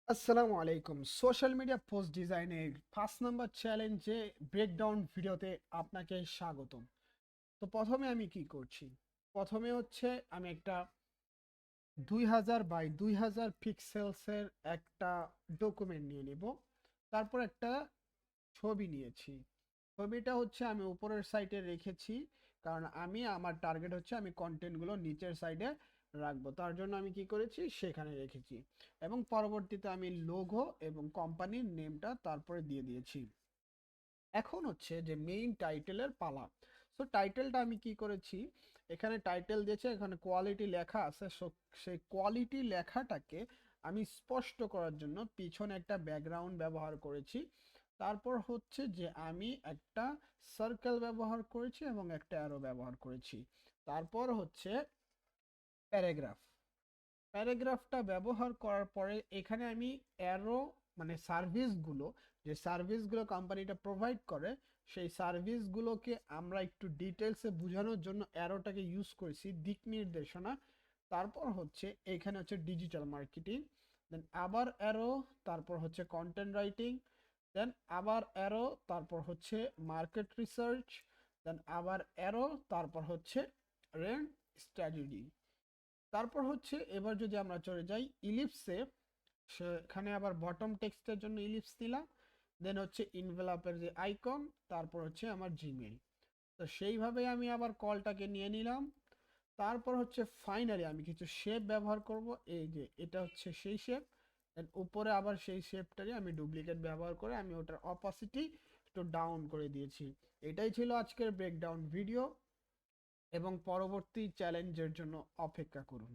আসসালামু আলাইকুম। Social media post ডিজাইনের ৫ নাম্বার চ্যালেঞ্জে ব্রেকডাউন ভিডিওতে আপনাকে স্বাগতম। তো প্রথমে আমি কি করছি? প্রথমে হচ্ছে আমি একটা ২০০০ বাই ২০০০ পিক্সেলসের একটা ডকুমেন্ট নিয়ে নেব। তারপর একটা ছবি নিয়েছি। ছবিটা হচ্ছে আমি উপরের সাইডে রেখেছি, কারণ আমি আমার টার্গেট হচ্ছে আমি কন্টেন্টগুলো নিচের সাইডে রাখবো। তার জন্য আমি কি করেছি সেখানে রেখেছি, এবং পরবর্তীতে আমি লোগো এবং কোম্পানির নেমটা তারপরে দিয়ে দিয়েছি। এখন হচ্ছে যে মেইন টাইটেলের পালা। সো টাইটেলটা আমি কি করেছি, এখানে টাইটেল দিয়েছে, এখানে কোয়ালিটি লেখা আছে। সো সেই কোয়ালিটি লেখাটাকে আমি স্পষ্ট করার জন্য পিছনে একটা ব্যাকগ্রাউন্ড ব্যবহার করেছি। তারপর হচ্ছে যে আমি একটা সার্কেল ব্যবহার করেছি এবং একটা অ্যারো ব্যবহার করেছি। তারপর হচ্ছে প্যারাগ্রাফ। প্যারাগ্রাফটা ব্যবহার করার পরে এখানে আমি অ্যারো, মানে সার্ভিসগুলো, যে সার্ভিসগুলো কোম্পানিটা প্রোভাইড করে, সেই সার্ভিসগুলোকে আমরা একটু ডিটেলসে বোঝানোর জন্য অ্যারোটাকে ইউজ করেছি, দিক নির্দেশনা। তারপর হচ্ছে এখানে হচ্ছে ডিজিটাল মার্কেটিং, দেন আবার অ্যারো, তারপর হচ্ছে কন্টেন্ট রাইটিং, দেন আবার অ্যারো, তারপর হচ্ছে মার্কেট রিসার্চ, দেন আবার অ্যারো, তারপর হচ্ছে রেন্ট স্ট্র্যাটেজি। তারপর হচ্ছে এবার যদি আমরা চলে যাই ইলিপসে, সেখানে আবার বটম টেক্সটের জন্য ইলিপস দিলাম। দেন হচ্ছে ইনভেলপের যে আইকন, তারপর হচ্ছে আমার জিমেইল। তো সেইভাবে আমি আবার কলটাকে নিয়ে নিলাম। তারপর হচ্ছে ফাইনালি আমি কিছু শেপ ব্যবহার করব। এই যে এটা হচ্ছে সেই শেপ। দেন উপরে আবার সেই শেপটারই আমি ডুপ্লিকেট ব্যবহার করে আমি ওটার অপাসিটি একটু ডাউন করে দিয়েছি। এটাই ছিল আজকের ব্রেকডাউন ভিডিও, এবং পরবর্তী চ্যালেঞ্জের জন্য অপেক্ষা করুন।